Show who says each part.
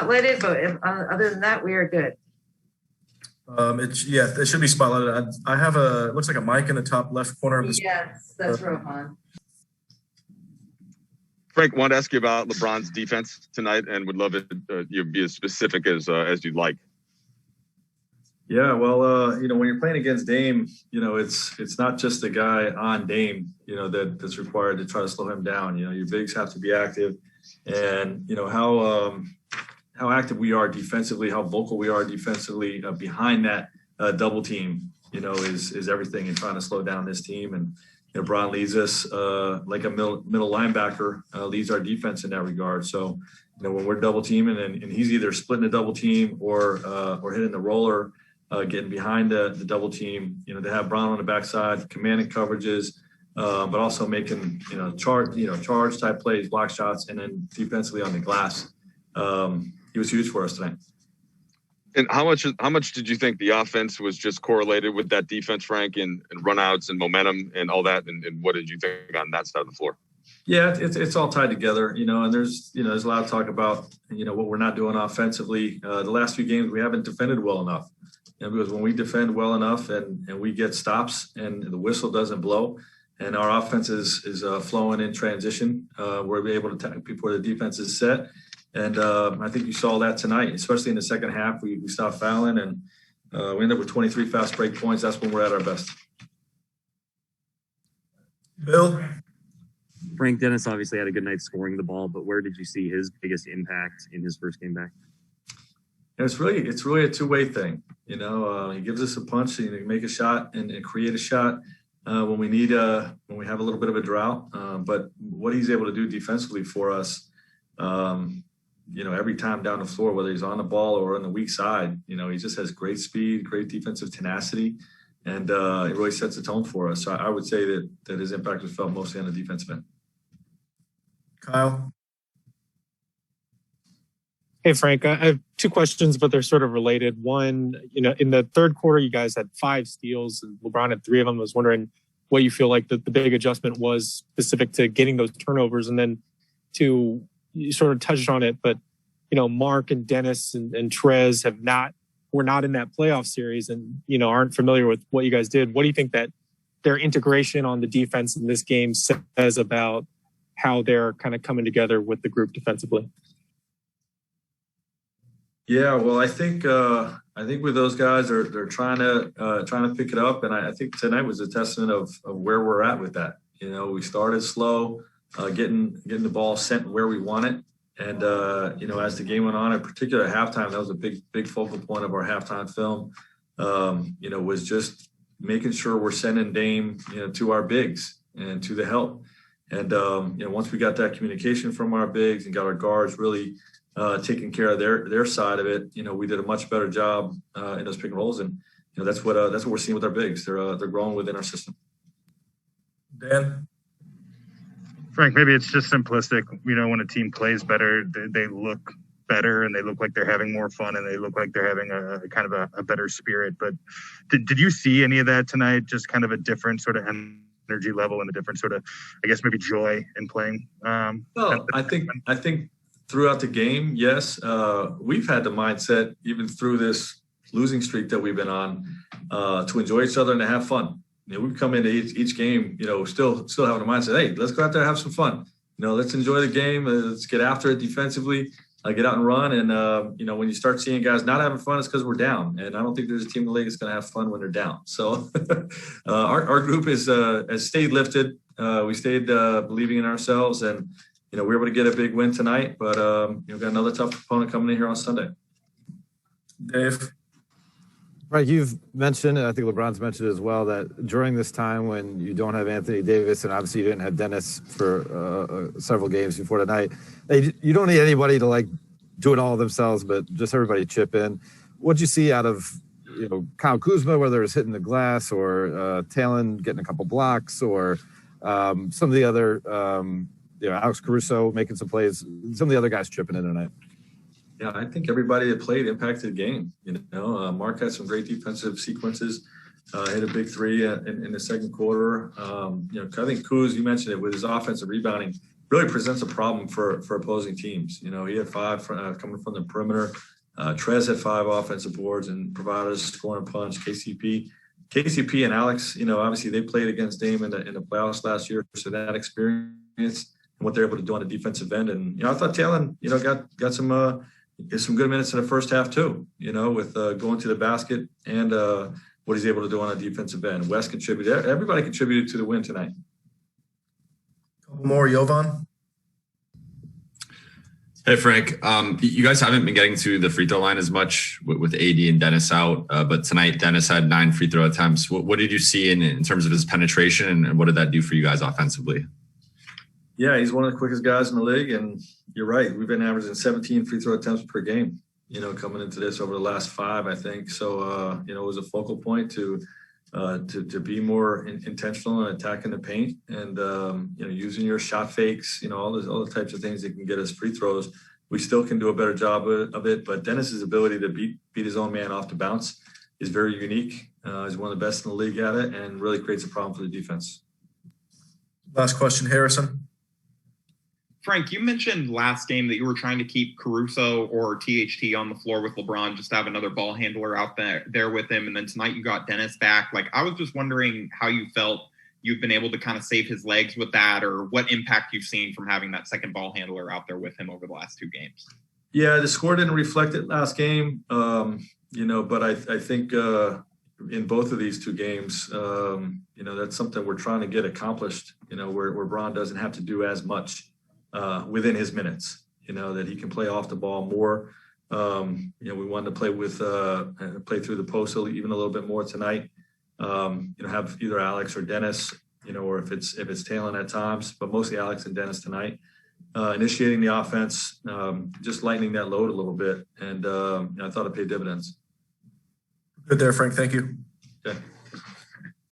Speaker 1: spotlighted, but other than that, we are good.
Speaker 2: It should be spotlighted. I have it looks like a mic in the top left corner of this.
Speaker 1: Yes, that's Rohan.
Speaker 3: Frank, wanted to ask you about LeBron's defense tonight, and would love it you be as specific as you'd like.
Speaker 4: Yeah, well, when you're playing against Dame, it's not just the guy on Dame, that's required to try to slow him down. Your bigs have to be active, and how active we are defensively, how vocal we are defensively behind that double team, is everything in trying to slow down this team. And Bron leads us like a middle linebacker, leads our defense in that regard. So, when we're double teaming and he's either splitting the double team or hitting the roller, getting behind the double team, to have Bron on the backside, commanding coverages, but also making, charge type plays, block shots, and then defensively on the glass. He was huge for us tonight.
Speaker 3: And how much did you think the offense was just correlated with that defense, Frank, and runouts and momentum and all that? And what did you think on that side of the floor?
Speaker 4: Yeah, it's all tied together, and there's a lot of talk about, what we're not doing offensively. The last few games, we haven't defended well enough. Because when we defend well enough and we get stops and the whistle doesn't blow and our offense is flowing in transition, we're able to attack before the defense is set. And I think you saw that tonight, especially in the second half. We stopped fouling and we ended up with 23 fast break points. That's when we're at our best.
Speaker 2: Bill?
Speaker 5: Frank, Dennis obviously had a good night scoring the ball, but where did you see his biggest impact in his first game back?
Speaker 4: It's really a two-way thing. He gives us a punch, and he can make a shot and create a shot when we need when we have a little bit of a drought. But what he's able to do defensively for us, every time down the floor, whether he's on the ball or on the weak side, he just has great speed, great defensive tenacity, and it really sets the tone for us. So I would say that his impact was felt mostly on the defensive end.
Speaker 2: Kyle?
Speaker 6: Hey, Frank, I have two questions, but they're sort of related. One, in the third quarter, you guys had 5 steals, and LeBron had 3 of them. I was wondering what you feel like the big adjustment was specific to getting those turnovers. And then two, you sort of touched on it, but, Mark and Dennis and Trez were not in that playoff series and, aren't familiar with what you guys did. What do you think that their integration on the defense in this game says about how they're kind of coming together with the group defensively?
Speaker 4: Yeah, well, I think with those guys, they're trying to pick it up, and I think tonight was a testament of where we're at with that. We started slow, getting the ball sent where we want it, and as the game went on, in particular at halftime, that was a big focal point of our halftime film. Was just making sure we're sending Dame to our bigs and to the help, and once we got that communication from our bigs and got our guards really taking care of their side of it, we did a much better job in those pick and rolls, and that's what we're seeing with our bigs. They're growing within our system.
Speaker 2: Dan?
Speaker 7: Frank, maybe it's just simplistic. When a team plays better, they look better and they look like they're having more fun and they look like they're having a kind of a better spirit. But did you see any of that tonight? Just kind of a different sort of energy level and a different sort of, I guess, maybe joy in playing?
Speaker 4: Well, I think throughout the game, yes. We've had the mindset, even through this losing streak that we've been on, to enjoy each other and to have fun. We've come into each game, still having a mindset, hey, let's go out there and have some fun. Let's enjoy the game. Let's get after it defensively, get out and run. And, when you start seeing guys not having fun, it's because we're down. And I don't think there's a team in the league that's going to have fun when they're down. So our group has stayed lifted. We stayed believing in ourselves, and we were able to get a big win tonight, but we've got another tough opponent coming in here on Sunday.
Speaker 2: Dave?
Speaker 8: Right, you've mentioned, and I think LeBron's mentioned as well, that during this time when you don't have Anthony Davis, and obviously you didn't have Dennis for several games before tonight, you don't need anybody to do it all themselves, but just everybody chip in. What'd you see out of Kyle Kuzma, whether it's hitting the glass or Talon getting a couple blocks, or some of the other Alex Caruso making some plays, some of the other guys chipping in tonight?
Speaker 4: Yeah, I think everybody that played impacted the game. Mark had some great defensive sequences, hit a big 3 in the second quarter. I think Kuz, you mentioned it, with his offensive rebounding, really presents a problem for opposing teams. You know, he had 5 coming from the perimeter. Trez had 5 offensive boards and provided scoring punch. KCP and Alex, you know, obviously they played against Dame in the playoffs last year, so that experience and what they're able to do on the defensive end. And, you know, I thought Talon, you know, got some good minutes in the first half too, you know, with going to the basket and what he's able to do on the defensive end. Wes contributed. Everybody contributed to the win tonight.
Speaker 2: Couple more, Jovan.
Speaker 9: Hey, Frank. You guys haven't been getting to the free throw line as much with AD and Dennis out, but tonight Dennis had 9 free throw attempts. What did you see in terms of his penetration, and what did that do for you guys offensively?
Speaker 4: Yeah, he's one of the quickest guys in the league, and you're right. We've been averaging 17 free throw attempts per game, you know, coming into this over the last 5, I think. So, you know, it was a focal point to be more intentional and attacking the paint and, you know, using your shot fakes, you know, all the types of things that can get us free throws. We still can do a better job of it, but Dennis's ability to beat his own man off the bounce is very unique. He's one of the best in the league at it and really creates a problem for the defense.
Speaker 2: Last question, Harrison.
Speaker 10: Frank, you mentioned last game that you were trying to keep Caruso or THT on the floor with LeBron, just to have another ball handler out there with him. And then tonight you got Dennis back. Like, I was just wondering how you felt you've been able to kind of save his legs with that, or what impact you've seen from having that second ball handler out there with him over the last 2 games.
Speaker 4: Yeah, the score didn't reflect it last game, you know, but I think in both of these 2 games, you know, that's something we're trying to get accomplished, you know, where Bron doesn't have to do as much within his minutes, you know, that he can play off the ball more. You know, we wanted to play through the post even a little bit more tonight. You know, have either Alex or Dennis, you know, or if it's Talon at times, but mostly Alex and Dennis tonight, initiating the offense, just lightening that load a little bit. And you know, I thought it paid dividends.
Speaker 2: Good there, Frank. Thank you.
Speaker 4: Okay.